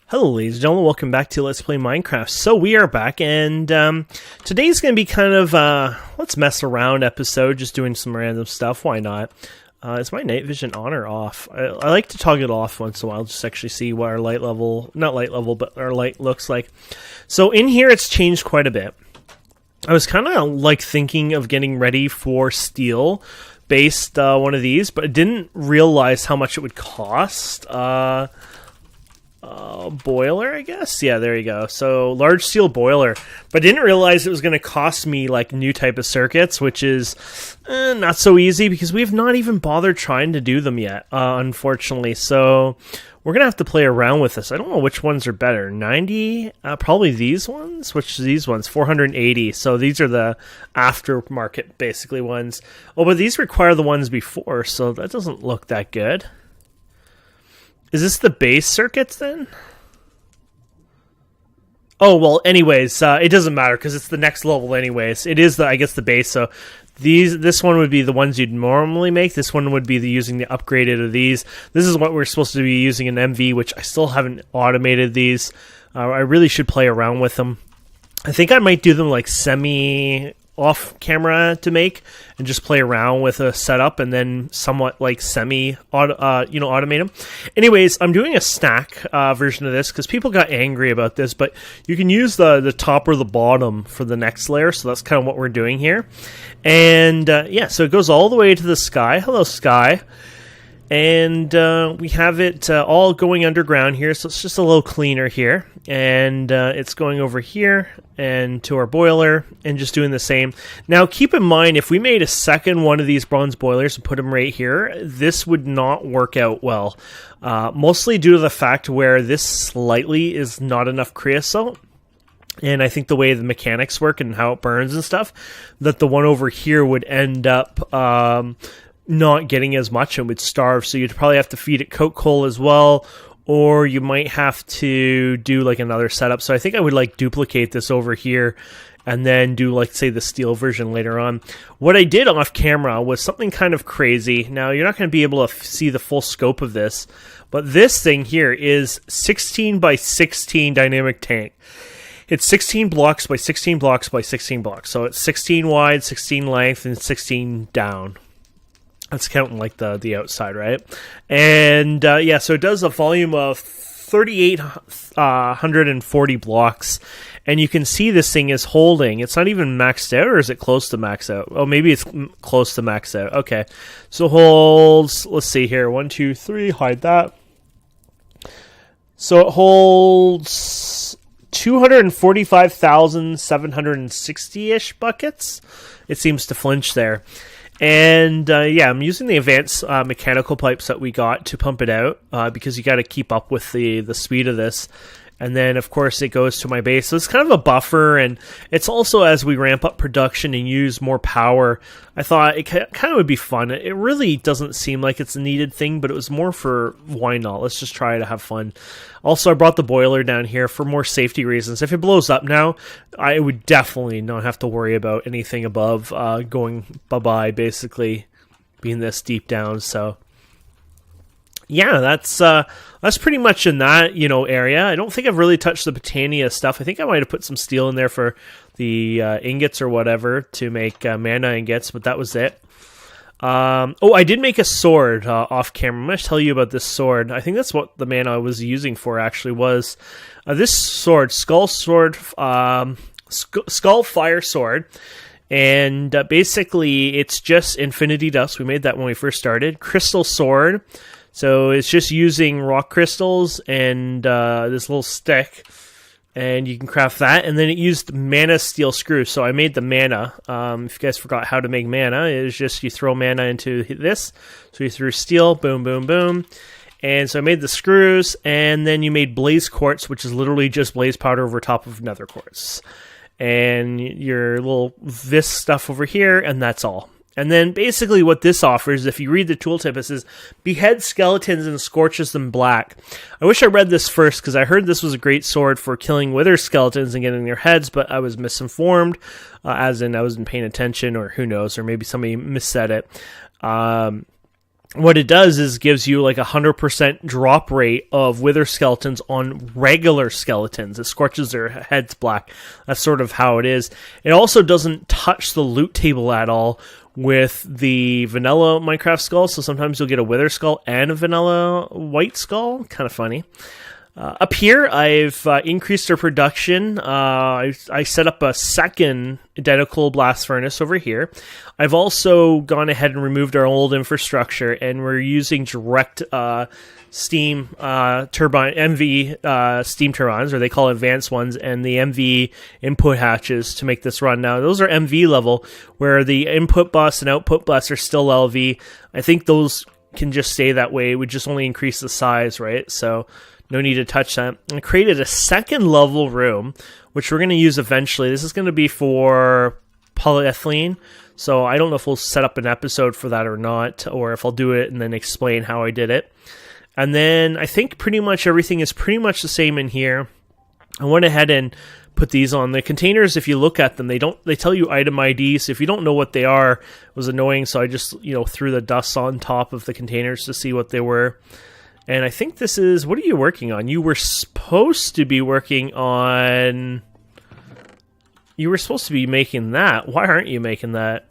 Hello ladies and gentlemen, welcome back to Let's Play Minecraft. So we are back, and today's going to be kind of let's mess around episode, just doing some random stuff, why not? Is my night vision on or off? I like to toggle it off once in a while, just actually see what our light level, not light level, but our light looks like. So in here it's changed quite a bit. I was kind of like thinking of getting ready for steel based one of these, but I didn't realize how much it would cost. Boiler, I guess? Yeah, there you go. So, large steel boiler. But I didn't realize it was going to cost me, like, new type of circuits, which is not so easy because we have not even bothered trying to do them yet, unfortunately. So, we're going to have to play around with this. I don't know which ones are better. 90? Probably these ones? Which these ones? 480. So, these are the aftermarket, basically, ones. Oh, but these require the ones before, so that doesn't look that good. Is this the base circuits then? Oh, well, anyways, it doesn't matter because it's the next level anyways. It is, I guess, the base, so this one would be the ones you'd normally make. This one would be using the upgraded of these. This is what we're supposed to be using in MV, which I still haven't automated these. I really should play around with them. I think I might do them like semi-off camera to make and just play around with a setup and then somewhat like automate them. Anyways, I'm doing a stack version of this because people got angry about this, but you can use the top or the bottom for the next layer, so that's kind of what we're doing here. And yeah, so it goes all the way to the sky. Hello, sky. And we have it all going underground here, so it's just a little cleaner here. And it's going over here and to our boiler and just doing the same. Now, keep in mind, if we made a second one of these bronze boilers and put them right here, this would not work out well. Mostly due to the fact where this slightly is not enough creosote. And I think the way the mechanics work and how it burns and stuff, that the one over here would end up not getting as much and would starve, so you'd probably have to feed it coke coal as well, or you might have to do like another setup. So I think I would like duplicate this over here and then do like, say, the steel version later on. What I did off camera was something kind of crazy. Now, you're not going to be able to see the full scope of this, but this thing here is 16 by 16 dynamic tank. It's 16 blocks by 16 blocks by 16 blocks. So it's 16 wide, 16 length, and 16 down. That's counting like the outside, right? And yeah, so it does a volume of 3,840 blocks, and you can see this thing is holding. It's not even maxed out, or is it close to max out? Oh, maybe it's close to max out. Okay, so holds. Let's see here. 1, 2, 3. Hide that. So it holds 245,760-ish buckets. It seems to flinch there. And yeah, I'm using the advanced mechanical pipes that we got to pump it out because you got to keep up with the speed of this. And then, of course, it goes to my base. So it's kind of a buffer, and it's also as we ramp up production and use more power, I thought it kind of would be fun. It really doesn't seem like it's a needed thing, but it was more for why not? Let's just try to have fun. Also, I brought the boiler down here for more safety reasons. If it blows up now, I would definitely not have to worry about anything above going bye-bye, basically, being this deep down, so... yeah, that's pretty much in that, area. I don't think I've really touched the Botania stuff. I think I might have put some steel in there for the ingots or whatever to make mana ingots, but that was it. Oh, I did make a sword off camera. I'm going to tell you about this sword. I think that's what the mana I was using for actually was. This sword, Skull Fire Sword. And basically, it's just Infinity Dust. We made that when we first started. Crystal Sword. So it's just using rock crystals and this little stick, and you can craft that. And then it used mana steel screws. So I made the mana. If you guys forgot how to make mana, it's just you throw mana into this. So you threw steel, boom, boom, boom. And so I made the screws, and then you made blaze quartz, which is literally just blaze powder over top of nether quartz. And your little this stuff over here, and that's all. And then basically what this offers, if you read the tooltip, it says, behead skeletons and scorches them black. I wish I read this first, because I heard this was a great sword for killing wither skeletons and getting their heads, but I was misinformed, as in I wasn't paying attention, or who knows, or maybe somebody missaid it. what it does is gives you like 100% drop rate of wither skeletons on regular skeletons. It scorches their heads black. That's sort of how it is. It also doesn't touch the loot table at all with the vanilla Minecraft skull. So sometimes you'll get a wither skull and a vanilla white skull. Kind of funny. Up here, I've increased our production. I set up a second identical blast furnace over here. I've also gone ahead and removed our old infrastructure, and we're using direct steam turbine MV steam turbines, or they call it advanced ones, and the MV input hatches to make this run. Now, those are MV level, where the input bus and output bus are still LV. I think those can just stay that way. It would just only increase the size, right? So no need to touch that. I created a second level room, which we're going to use eventually. This is going to be for polyethylene. So I don't know if we'll set up an episode for that or not, or if I'll do it and then explain how I did it. And then I think pretty much everything is pretty much the same in here. I went ahead and put these on. The containers, if you look at them, they tell you item ID. So if you don't know what they are, it was annoying. So I just, threw the dust on top of the containers to see what they were. And I think this is... What are you working on? You were supposed to be working on... You were supposed to be making that. Why aren't you making that?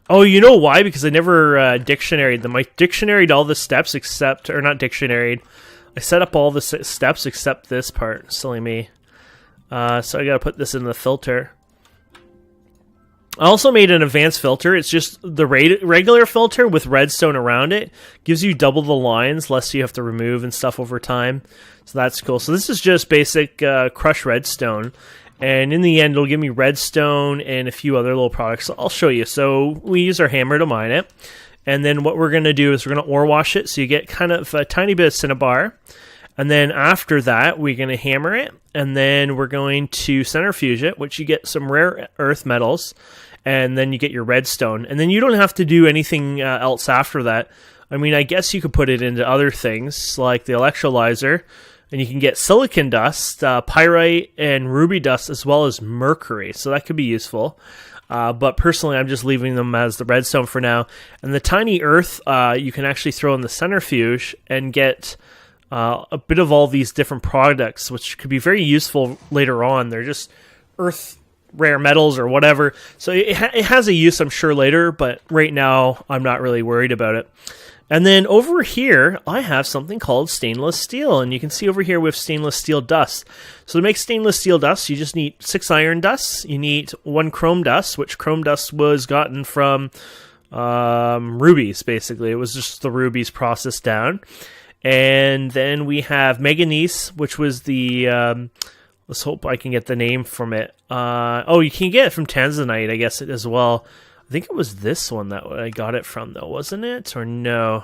Oh, you know why? Because I never dictionaried them. I dictionaried all the steps except... Or not dictionaried. I set up all the steps except this part. Silly me. So I gotta put this in the filter. I also made an advanced filter. It's just the regular filter with redstone around it. Gives you double the lines, less you have to remove and stuff over time. So that's cool. So this is just basic crushed redstone. And in the end, it'll give me redstone and a few other little products. So I'll show you. So we use our hammer to mine it. And then what we're going to do is we're going to ore wash it. So you get kind of a tiny bit of cinnabar. And then after that, we're going to hammer it. And then we're going to centrifuge it, which you get some rare earth metals. And then you get your redstone. And then you don't have to do anything else after that. I mean, I guess you could put it into other things, like the electrolyzer. And you can get silicon dust, pyrite, and ruby dust, as well as mercury. So that could be useful. But personally, I'm just leaving them as the redstone for now. And the tiny earth, you can actually throw in the centrifuge and get a bit of all these different products, which could be very useful later on. They're just earth rare metals or whatever. So it has a use, I'm sure, later, but right now I'm not really worried about it. And then over here, I have something called stainless steel, and you can see over here we have stainless steel dust. So to make stainless steel dust, you just need 6 iron dusts. You need 1 chrome dust, which chrome dust was gotten from rubies, basically. It was just the rubies processed down. And then we have manganese, which was the... let's hope I can get the name from it. You can get it from tanzanite, I guess, as well. I think it was this one that I got it from, though, wasn't it? Or no?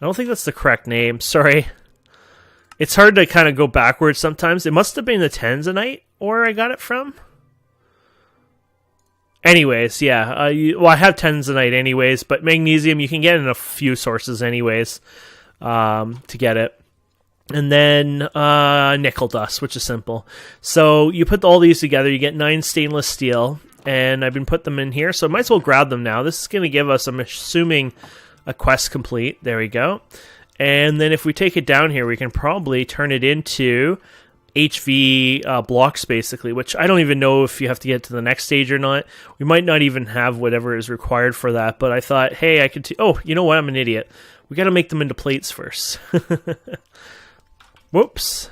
I don't think that's the correct name. Sorry. It's hard to kind of go backwards sometimes. It must have been the tanzanite ore I got it from. Anyways, yeah. I have tanzanite anyways, but magnesium you can get in a few sources anyways to get it. And then nickel dust, which is simple. So you put all these together, you get 9 stainless steel, and I've been put them in here, so I might as well grab them now. This is going to give us, I'm assuming, a quest complete. There we go. And then if we take it down here, we can probably turn it into HV blocks, basically, which I don't even know if you have to get to the next stage or not. We might not even have whatever is required for that, but I thought, hey, I could... Oh, you know what? I'm an idiot. We got to make them into plates first. Whoops.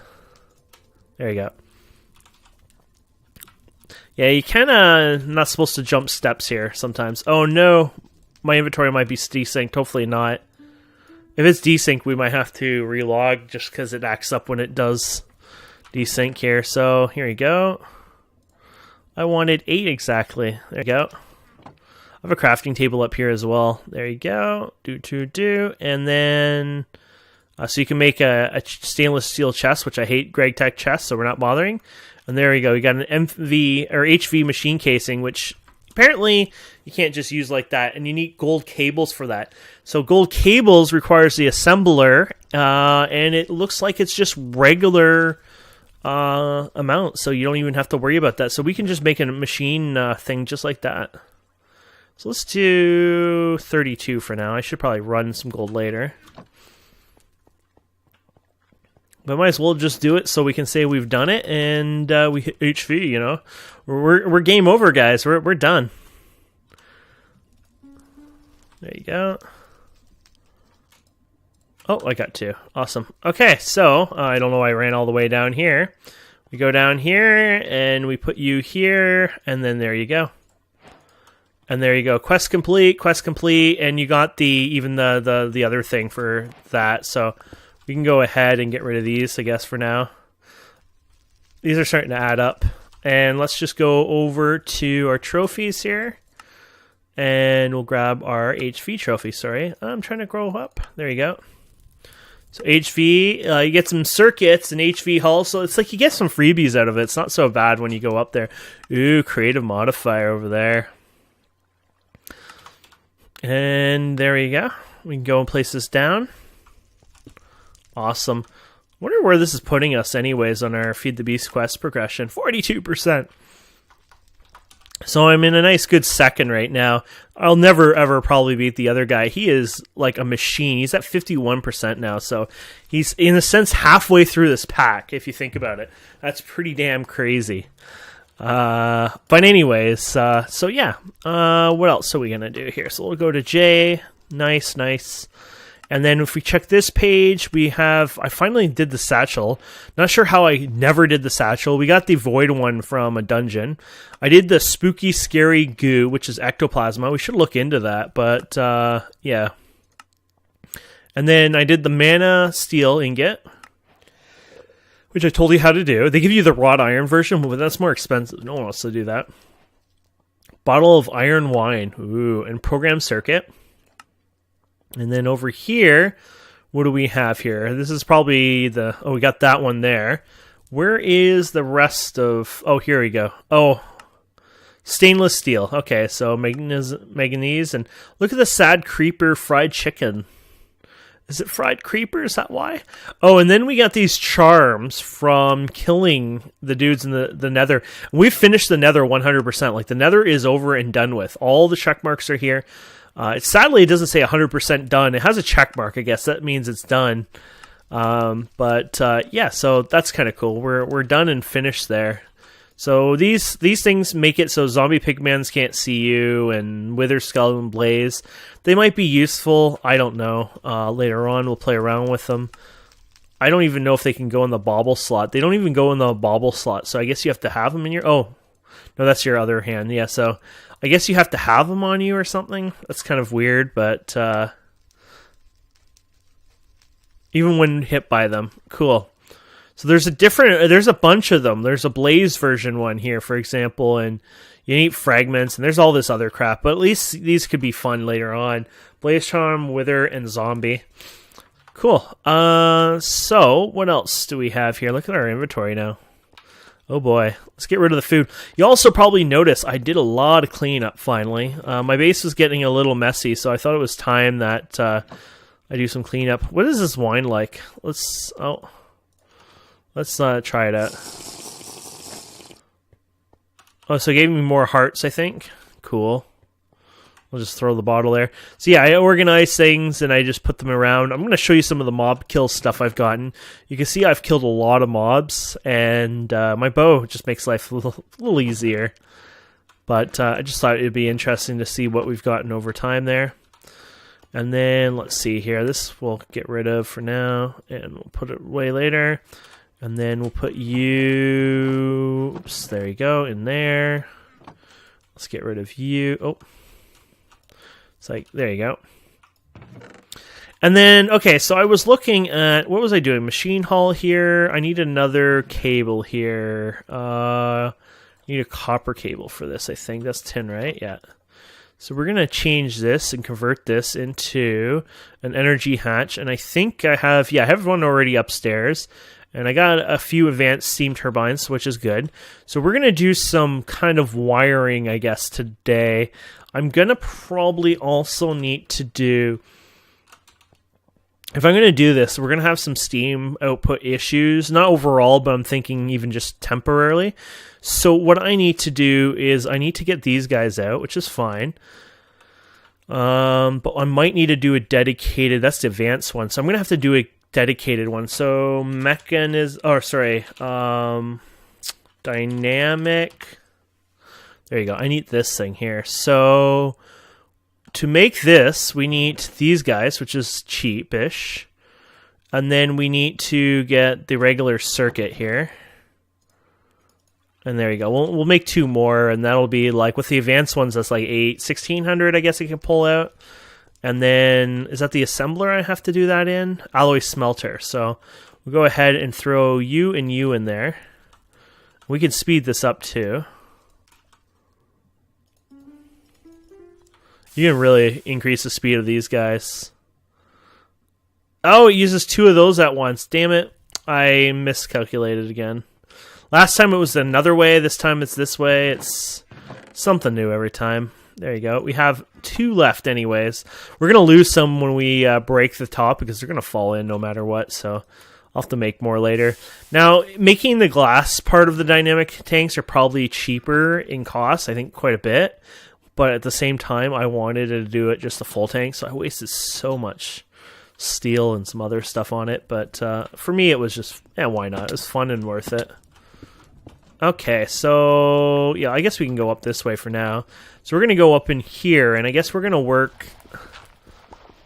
There you go. Yeah, you kind of not supposed to jump steps here sometimes. Oh no, my inventory might be desynced. Hopefully not. If it's desynced, we might have to relog just because it acts up when it does desync here. So here you go. I wanted 8 exactly. There you go. I have a crafting table up here as well. There you go. Do. And then... so you can make a stainless steel chest, which I hate Greg Tech chests, so we're not bothering. And there we go. We got an MV or HV machine casing, which apparently you can't just use like that, and you need gold cables for that. So gold cables requires the assembler, and it looks like it's just regular amount, so you don't even have to worry about that. So we can just make a machine thing just like that. So let's do 32 for now. I should probably run some gold later. But might as well just do it so we can say we've done it and we hit HV, you know. We're game over, guys. We're done. There you go. Oh, I got 2. Awesome. Okay, so I don't know why I ran all the way down here. We go down here and we put you here, and then there you go. And there you go. Quest complete, and you got even the other thing for that. So we can go ahead and get rid of these, I guess, for now. These are starting to add up. And let's just go over to our trophies here. And we'll grab our HV trophy. Sorry, I'm trying to grow up. There you go. So HV, you get some circuits and HV hull. So it's like you get some freebies out of it. It's not so bad when you go up there. Ooh, creative modifier over there. And there you go. We can go and place this down. Awesome. Wonder where this is putting us anyways on our Feed the Beast quest progression. 42%. So I'm in a nice good second right now. I'll never ever probably beat the other guy. He is like a machine. He's at 51% now. So he's in a sense halfway through this pack if you think about it. That's pretty damn crazy. But anyways, so yeah. What else are we going to do here? So we'll go to J. Nice. And then if we check this page, we have... I finally did the satchel. Not sure how I never did the satchel. We got the void one from a dungeon. I did the spooky, scary goo, which is ectoplasma. We should look into that, but yeah. And then I did the mana steel ingot, which I told you how to do. They give you the wrought iron version, but that's more expensive. No one wants to do that. Bottle of iron wine. Ooh, and program circuit. And then over here, what do we have here? This is probably the... Oh, we got that one there. Where is the rest of... Oh, here we go. Oh, stainless steel. Okay, so manganese. And look at the sad creeper fried chicken. Is it fried creeper? Is that why? Oh, and then we got these charms from killing the dudes in the Nether. We've finished the Nether 100%. Like, the Nether is over and done with. All the check marks are here. Sadly, it doesn't say 100% done. It has a check mark, I guess. That means it's done. Yeah, so that's kind of cool. We're done and finished there. So these things make it so zombie pigmans can't see you, and wither skull and blaze. They might be useful. I don't know. Later on, we'll play around with them. I don't even know if they can go in the bauble slot. They don't even go in the bauble slot, so I guess you have to have them in your... Oh, no, that's your other hand. Yeah, so... I guess you have to have them on you or something. That's kind of weird, but even when hit by them, cool. So there's a bunch of them. There's a blaze version one here, for example, and you need fragments, and there's all this other crap. But at least these could be fun later on. Blaze charm, wither, and zombie. Cool. So what else do we have here? Look at our inventory now. Oh boy, let's get rid of the food. You also probably noticed I did a lot of cleanup finally. My base was getting a little messy, so I thought it was time that I do some cleanup. What is this wine like? Let's try it out. Oh, so it gave me more hearts, I think. Cool. I'll just throw the bottle there. So yeah, I organize things and I just put them around. I'm going to show you some of the mob kill stuff I've gotten. You can see I've killed a lot of mobs, and my bow just makes life a little easier. But I just thought it'd be interesting to see what we've gotten over time there. And then let's see here. This we'll get rid of for now, and we'll put it away later. And then we'll put you... Oops, there you go, in there. Let's get rid of you. Oh. It's like, there you go. And then, okay, so I was looking at, what was I doing? Machine hull here. I need another cable here. I need a copper cable for this, I think. That's tin, right? Yeah. So we're going to change this and convert this into an energy hatch. And I think I have one already upstairs. And I got a few advanced steam turbines, which is good. So we're going to do some kind of wiring, I guess, today. I'm going to probably also need to do... If I'm going to do this, we're going to have some steam output issues. Not overall, but I'm thinking even just temporarily. So what I need to do is I need to get these guys out, which is fine. But I might need to do a dedicated, that's the advanced one. So I'm going to have to do a dedicated one. So dynamic. There you go. I need this thing here. So to make this, we need these guys, which is cheapish. And then we need to get the regular circuit here. And there you go. We'll make 2 more, and that'll be like, with the advanced ones, that's like 1600, I guess I can pull out. And then, is that the assembler I have to do that in? Alloy smelter. So we'll go ahead and throw you and you in there. We can speed this up too. You can really increase the speed of these guys. Oh, it uses 2 of those at once. Damn it. I miscalculated again. Last time it was another way. This time it's this way. It's something new every time. There you go. We have 2 left anyways. We're going to lose some when we break the top because they're going to fall in no matter what. So I'll have to make more later. Now, making the glass part of the dynamic tanks are probably cheaper in cost. I think quite a bit. But at the same time, I wanted to do it just the full tank. So I wasted so much steel and some other stuff on it. But for me, it was just, why not? It was fun and worth it. Okay, so yeah, I guess we can go up this way for now. So we're going to go up in here, and I guess we're going to work...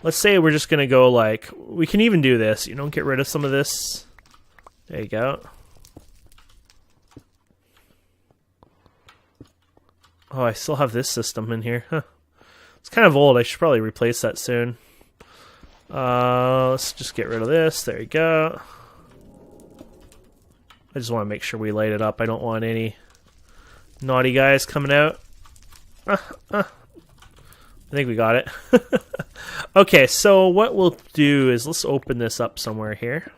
Let's say we're just going to go like... We can even do this, get rid of some of this. There you go. Oh, I still have this system in here. Huh. It's kind of old. I should probably replace that soon. Let's just get rid of this. There you go. I just want to make sure we light it up. I don't want any naughty guys coming out. I think we got it. Okay, so what we'll do is let's open this up somewhere here.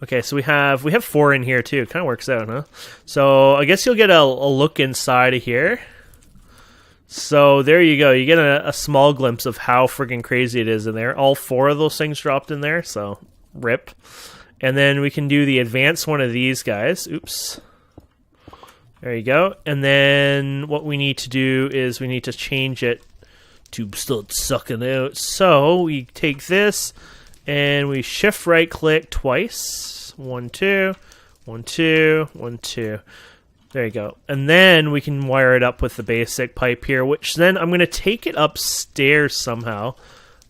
Okay, so we have 4 in here too. It kind of works out, huh? So I guess you'll get a look inside of here. So there you go. You get a small glimpse of how friggin' crazy it is in there. All 4 of those things dropped in there, so rip. And then we can do the advanced one of these guys. Oops. There you go. And then what we need to do is we need to change it to start sucking out. So we take this and we shift right click twice. 1, 2, 1, 2, 1, 2. There you go. And then we can wire it up with the basic pipe here, which then I'm going to take it upstairs somehow.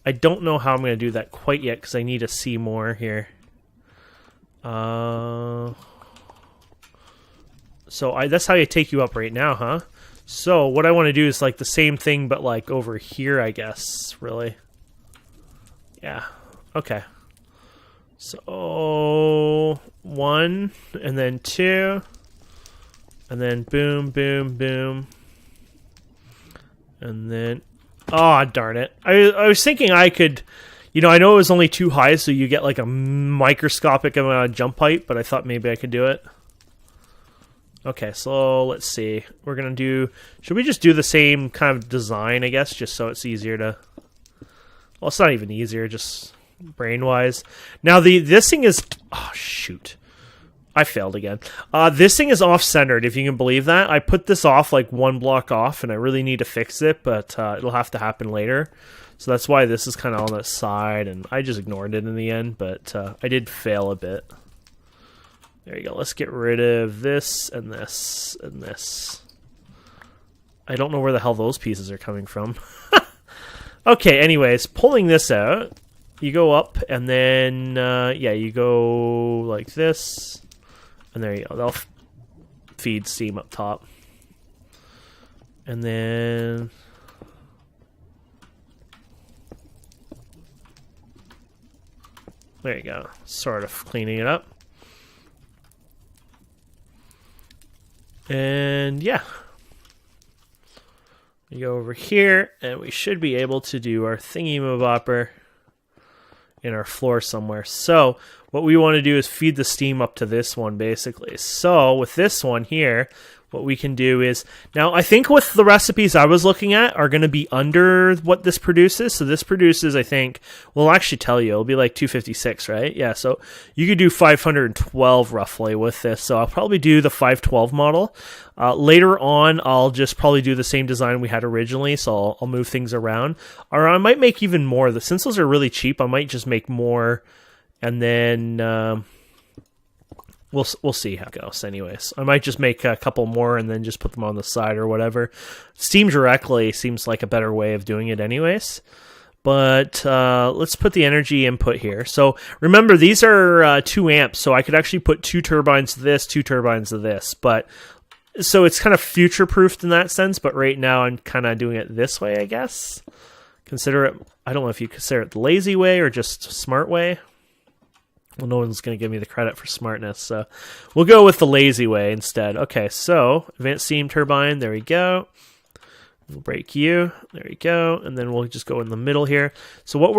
I don't know how I'm going to do that quite yet because I need to see more here. So that's how you take you up right now, huh? So what I want to do is like the same thing, but like over here, I guess, really. Yeah. Okay. So 1 and then 2. And then boom, boom, boom. And then... Oh, darn it. I was thinking I could... I know it was only 2 high, so you get like a microscopic amount of jump height, but I thought maybe I could do it. Okay, so let's see. We're going to do... Should we just do the same kind of design, I guess, just so it's easier to... Well, it's not even easier, just brain-wise. Now, this thing is... Oh, shoot. I failed again. This thing is off-centered, if you can believe that. I put this off like 1 block off, and I really need to fix it, but it'll have to happen later. So that's why this is kind of on the side, and I just ignored it in the end, but I did fail a bit. There you go. Let's get rid of this and this and this. I don't know where the hell those pieces are coming from. Okay, anyways, pulling this out, you go up, and then, yeah, you go like this. And there you go. They'll feed steam up top. And then... There you go. Sort of cleaning it up. And yeah. We go over here, and we should be able to do our thingy-mabopper in our floor somewhere. So what we want to do is feed the steam up to this one, basically. So with this one here, what we can do is, now I think with the recipes I was looking at are going to be under what this produces. So this produces, I think, well, I'll actually tell you, it'll be like 256, right? Yeah, so you could do 512 roughly with this. So I'll probably do the 512 model. Later on, I'll just probably do the same design we had originally, so I'll move things around. Or I might make even more. Since those are really cheap, I might just make more, and then we'll see how it goes. Anyways, I might just make a couple more and then just put them on the side or whatever. Steam directly seems like a better way of doing it anyways. But let's put the energy input here. So remember, these are 2 amps, so I could actually put 2 turbines of this, 2 turbines of this. But so it's kind of future-proofed in that sense, but right now I'm kind of doing it this way, I guess. Consider it, I don't know if you consider it the lazy way or just smart way. Well, no one's going to give me the credit for smartness, so we'll go with the lazy way instead. Okay, so advanced steam turbine, there we go. We'll break you, there we go, and then we'll just go in the middle here. So what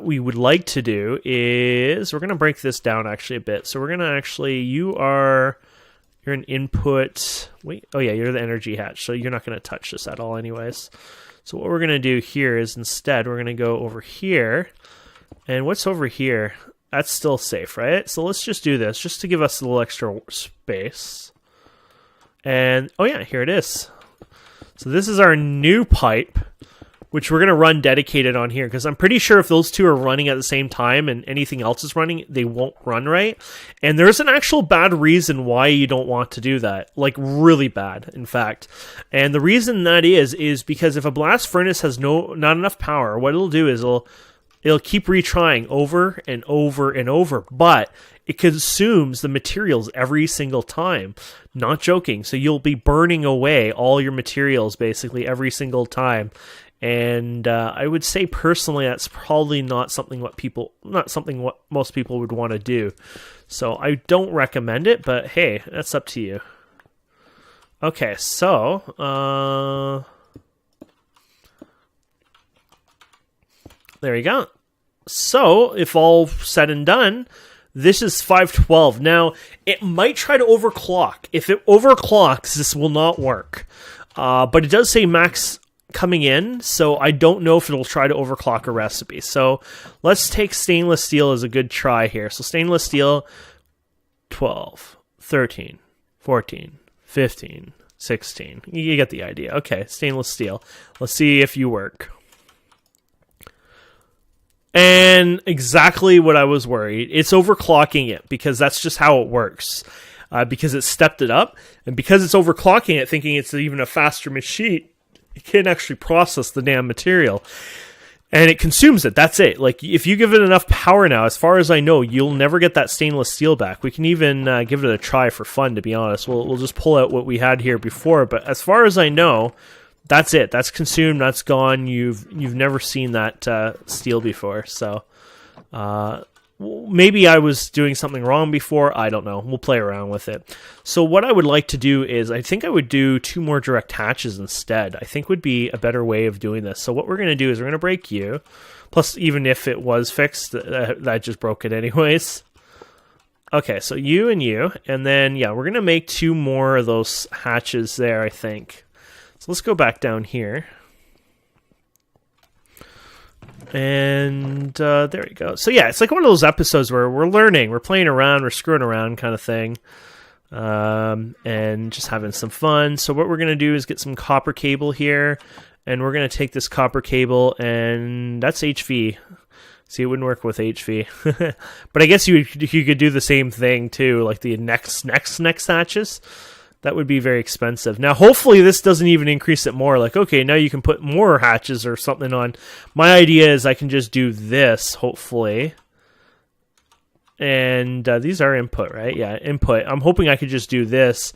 we would like to do is we're going to break this down actually a bit. So we're going to actually, you're an input. Wait, oh yeah, you're the energy hatch, so you're not going to touch this at all anyways. So what we're going to do here is instead we're going to go over here, and what's over here? That's still safe, right? So let's just do this, just to give us a little extra space. And, oh yeah, here it is. So this is our new pipe, which we're going to run dedicated on here, because I'm pretty sure if those two are running at the same time and anything else is running, they won't run right. And there's an actual bad reason why you don't want to do that. Like, really bad, in fact. And the reason that is because if a blast furnace has not enough power, what it'll do is it'll keep retrying over and over and over, but it consumes the materials every single time. Not joking. So you'll be burning away all your materials basically every single time. And I would say personally, that's probably not something what most people would want to do. So I don't recommend it, but hey, that's up to you. Okay, so there you go. So, if all said and done, this is 512. Now, it might try to overclock. If it overclocks, this will not work. But it does say max coming in, so I don't know if it'll try to overclock a recipe. So, let's take stainless steel as a good try here. So, stainless steel, 12, 13, 14, 15, 16. You get the idea. Okay, stainless steel. Let's see if you work. And exactly what I was worried. It's overclocking it because that's just how it works. Because it stepped it up. And because it's overclocking it, thinking it's even a faster machine, it can't actually process the damn material. And it consumes it. That's it. Like, if you give it enough power now, as far as I know, you'll never get that stainless steel back. We can even give it a try for fun, to be honest. We'll just pull out what we had here before. But as far as I know, that's it. That's consumed. That's gone. You've never seen that steel before. So maybe I was doing something wrong before. I don't know. We'll play around with it. So what I would like to do is I think I would do 2 more direct hatches instead. I think would be a better way of doing this. So what we're going to do is we're going to break you. Plus, even if it was fixed, that just broke it anyways. Okay, so you. And then, yeah, we're going to make 2 more of those hatches there, I think. So let's go back down here. And there we go. So yeah, it's like one of those episodes where we're learning, we're playing around, we're screwing around kind of thing. And just having some fun. So what we're going to do is get some copper cable here. And we're going to take this copper cable, and that's HV. See, it wouldn't work with HV. But I guess you could do the same thing too, like the next hatches. That would be very expensive. Now, hopefully this doesn't even increase it more. Like, okay, now you can put more hatches or something on. My idea is I can just do this, hopefully. And these are input, right? Yeah, input. I'm hoping I could just do this.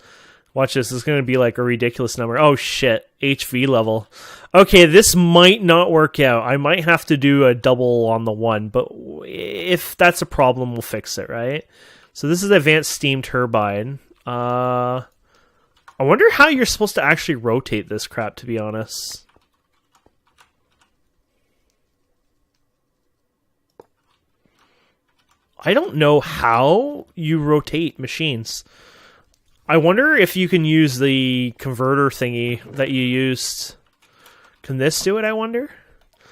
Watch this. It's going to be like a ridiculous number. Oh, shit. HV level. Okay, this might not work out. I might have to do a double on the one. But if that's a problem, we'll fix it, right? So this is the advanced steam turbine. I wonder how you're supposed to actually rotate this crap, to be honest. I don't know how you rotate machines. I wonder if you can use the converter thingy that you used. Can this do it, I wonder?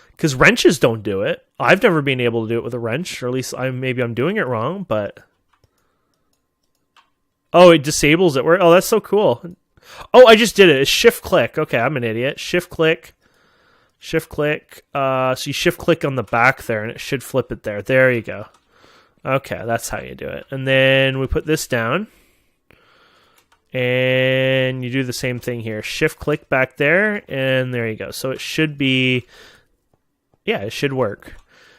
Because wrenches don't do it. I've never been able to do it with a wrench, or at least maybe I'm doing it wrong, but... Oh, it disables it. Oh, that's so cool. Oh, I just did it. It's shift click. Okay, I'm an idiot. Shift click. Shift click. So you shift click on the back there, and it should flip it there. There you go. Okay, that's how you do it. And then we put this down. And you do the same thing here. Shift click back there, and there you go. So it should be... Yeah, it should work.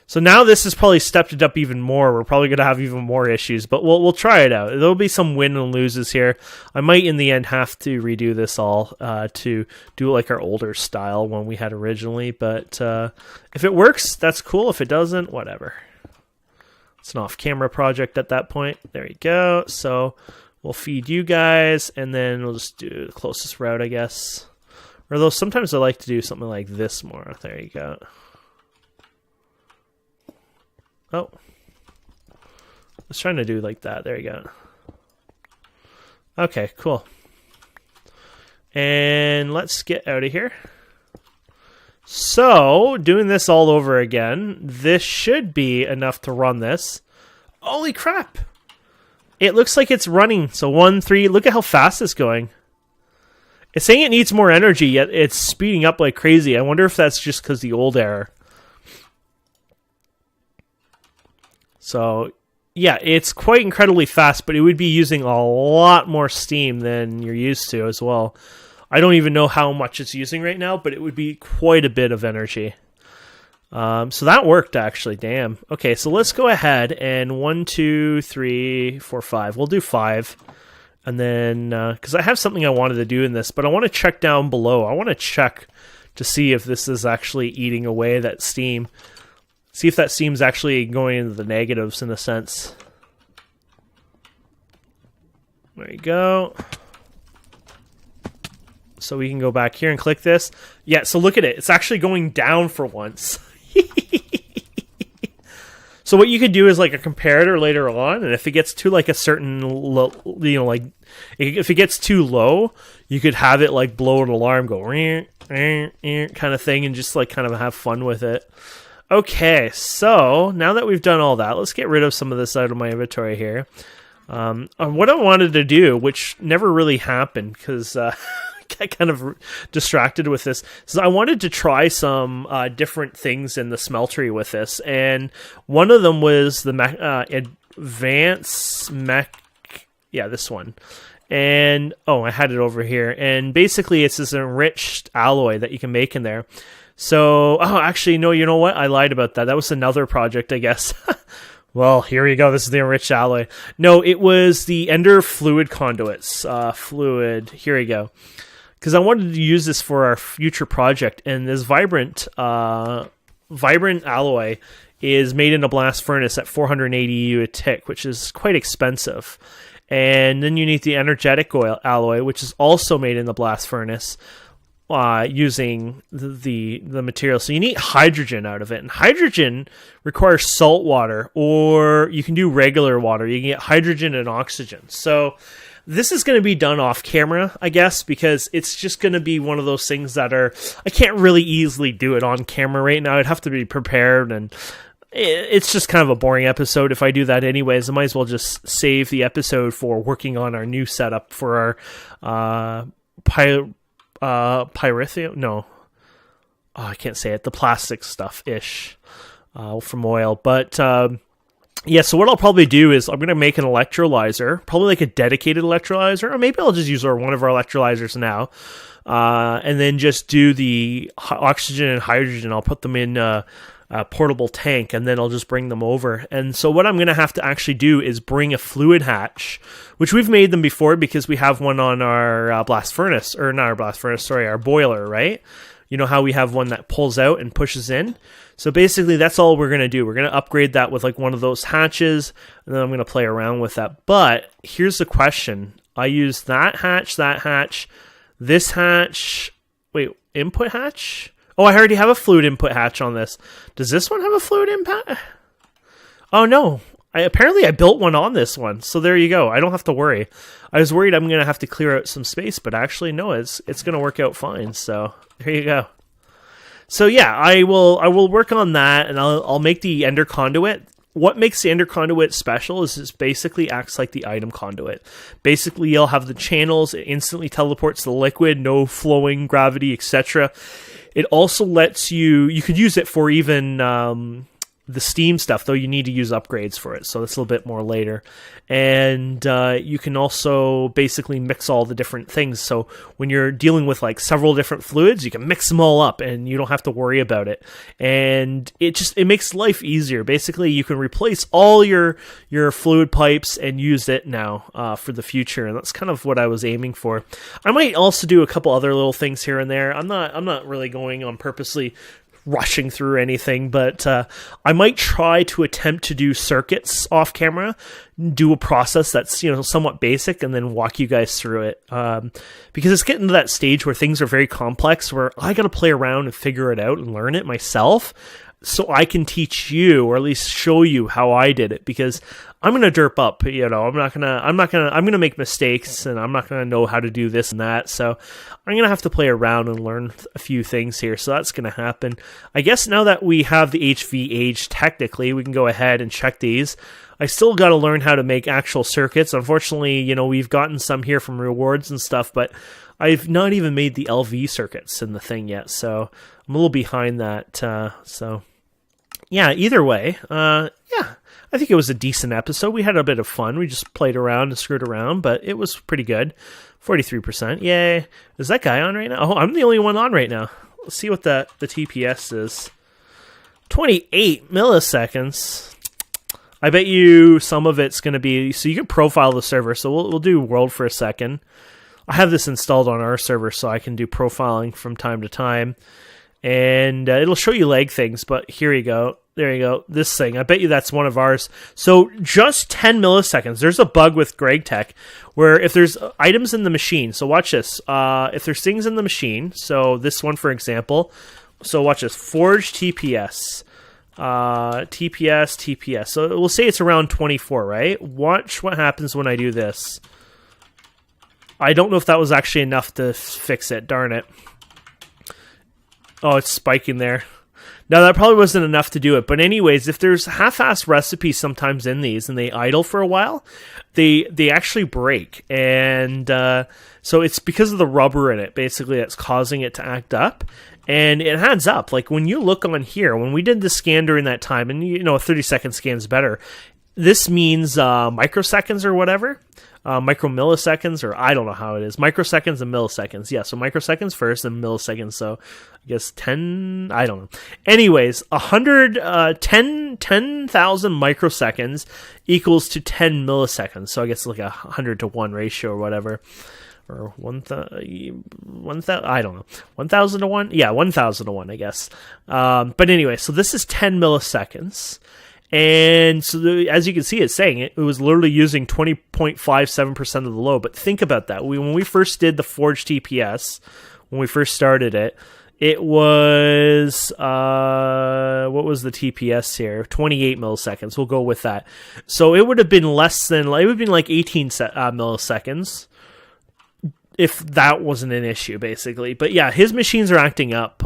So now this has probably stepped it up even more. We're probably going to have even more issues, but we'll try it out. There'll be some win and loses here. I might, in the end, have to redo this all to do like our older style one we had originally. But if it works, that's cool. If it doesn't, whatever. It's an off-camera project at that point. There you go. So we'll feed you guys, and then we'll just do the closest route, I guess. Although sometimes I like to do something like this more. There you go. Oh. I was trying to do like that. There you go. Okay, cool. And let's get out of here. So, doing this all over again, this should be enough to run this. Holy crap! It looks like it's running. So 1, 3, look at how fast it's going. It's saying it needs more energy, yet it's speeding up like crazy. I wonder if that's just because the old error. So, yeah, it's quite incredibly fast, but it would be using a lot more steam than you're used to as well. I don't even know how much it's using right now, but it would be quite a bit of energy. So that worked, actually. Damn. Okay, so let's go ahead and 1, 2, 3, 4, 5. We'll do 5. And then, because I have something I wanted to do in this, but I want to check down below. I want to check to see if this is actually eating away that steam. See if that steam's actually going into the negatives in a sense. There you go. So we can go back here and click this. Yeah, so look at it. It's actually going down for once. So what you could do is like a comparator later on, and if it gets to like a certain, like if it gets too low, you could have it like blow an alarm, go kind of thing, and just like kind of have fun with it. Okay, so now that we've done all that, let's get rid of some of this out of my inventory here. What I wanted to do, which never really happened because I kind of distracted with this, is I wanted to try some different things in the smeltery with this, and one of them was the advanced mech. Yeah, this one. And oh, I had it over here, and basically it's this enriched alloy that you can make in there. So, oh, actually, no, you know what? I lied about that. That was another project, I guess. Well, here you go. This is the enriched alloy. No, it was the Ender fluid conduits. Here you go. Because I wanted to use this for our future project, and this vibrant alloy is made in a blast furnace at 480 EU a tick, which is quite expensive. And then you need the energetic oil alloy, which is also made in the blast furnace. Using the material. So you need hydrogen out of it. And hydrogen requires salt water, or you can do regular water. You can get hydrogen and oxygen. So this is going to be done off camera, I guess, because it's just going to be one of those things that I can't really easily do it on camera right now. I'd have to be prepared, and it's just kind of a boring episode if I do that anyways. I might as well just save the episode for working on our new setup for our pyrithium? No. Oh, I can't say it. The plastic stuff-ish from oil. But, yeah, so what I'll probably do is I'm going to make an electrolyzer, probably like a dedicated electrolyzer, or maybe I'll just use one of our electrolyzers now, and then just do the oxygen and hydrogen. I'll put them in a portable tank, and then I'll just bring them over. And so what I'm going to have to actually do is bring a fluid hatch, which we've made them before because we have one on our blast furnace, or not our blast furnace, sorry, our boiler, right? You know how we have one that pulls out and pushes in? So basically that's all we're going to do. We're going to upgrade that with like one of those hatches, and then I'm going to play around with that. But here's the question. I use that hatch, this hatch, wait, input hatch? Oh, I already have a fluid input hatch on this. Does this one have a fluid input? Oh, no. apparently I built one on this one, so there you go. I don't have to worry. I was worried I'm going to have to clear out some space, but actually, no, it's going to work out fine. So there you go. So yeah, I will work on that, and I'll make the Ender Conduit. What makes the Ender Conduit special is it basically acts like the item conduit. Basically, you'll have the channels, it instantly teleports the liquid, no flowing, gravity, etc. It also lets you could use it for even the Steam stuff, though you need to use upgrades for it, so that's a little bit more later. And you can also basically mix all the different things, so when you're dealing with like several different fluids, you can mix them all up and you don't have to worry about it. And it makes life easier. Basically, you can replace all your fluid pipes and use it now for the future, and that's kind of what I was aiming for. I might also do a couple other little things here and there. I'm not really going on purposely rushing through anything, but I might try to attempt to do circuits off camera, do a process that's somewhat basic, and then walk you guys through it, because it's getting to that stage where things are very complex, where I gotta play around and figure it out and learn it myself, so I can teach you, or at least show you how I did it, because I'm gonna derp up, I'm gonna make mistakes, and I'm not gonna know how to do this and that, so I'm gonna have to play around and learn a few things here, so that's gonna happen. I guess now that we have the HVH, technically, we can go ahead and check these. I still gotta learn how to make actual circuits. Unfortunately, we've gotten some here from rewards and stuff, but I've not even made the LV circuits in the thing yet, so I'm a little behind that, so yeah, either way, yeah, I think it was a decent episode. We had a bit of fun. We just played around and screwed around, but it was pretty good. 43%, yay. Is that guy on right now? Oh, I'm the only one on right now. Let's see what the TPS is. 28 milliseconds. I bet you some of it's going to be, so you can profile the server, so we'll do world for a second. I have this installed on our server, so I can do profiling from time to time. And it'll show you lag things, but here you go. There you go. This thing. I bet you that's one of ours. So just 10 milliseconds. There's a bug with Greg Tech where if there's items in the machine, so watch this. If there's things in the machine, so this one, for example, so watch this. Forge TPS. TPS. So we'll say it's around 24, right? Watch what happens when I do this. I don't know if that was actually enough to fix it. Darn it. Oh, it's spiking there. Now, that probably wasn't enough to do it. But anyways, if there's half-assed recipes sometimes in these and they idle for a while, they actually break. And so it's because of the rubber in it, basically, that's causing it to act up. And it adds up. Like, when you look on here, when we did the scan during that time, and a 30-second scan is better, this means microseconds or whatever. Micromilliseconds, or I don't know how it is. Microseconds and milliseconds. Yeah, so microseconds first and milliseconds. So I guess 10, I don't know. Anyways, 10,000 microseconds equals to 10 milliseconds. So I guess like 100 to 1 ratio or whatever. Or 1,000, I don't know. 1,000 to 1? Yeah, 1,000 to 1, I guess. But anyway, so this is 10 milliseconds. And so as you can see, it's saying it was literally using 20.57% of the load. But think about that. When we first did the Forge TPS, when we first started it, it was, what was the TPS here? 28 milliseconds. We'll go with that. So it would have been less than, it would have been like 18 milliseconds. If that wasn't an issue, basically. But yeah, his machines are acting up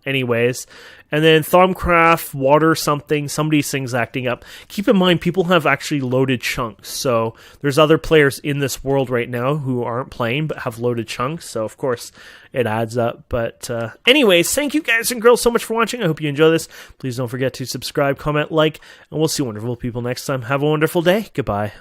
anyways. And then Thumbcraft, Water something, some of these things acting up. Keep in mind, people have actually loaded chunks. So there's other players in this world right now who aren't playing but have loaded chunks. So of course, it adds up. But anyways, thank you guys and girls so much for watching. I hope you enjoy this. Please don't forget to subscribe, comment, like, and we'll see wonderful people next time. Have a wonderful day. Goodbye.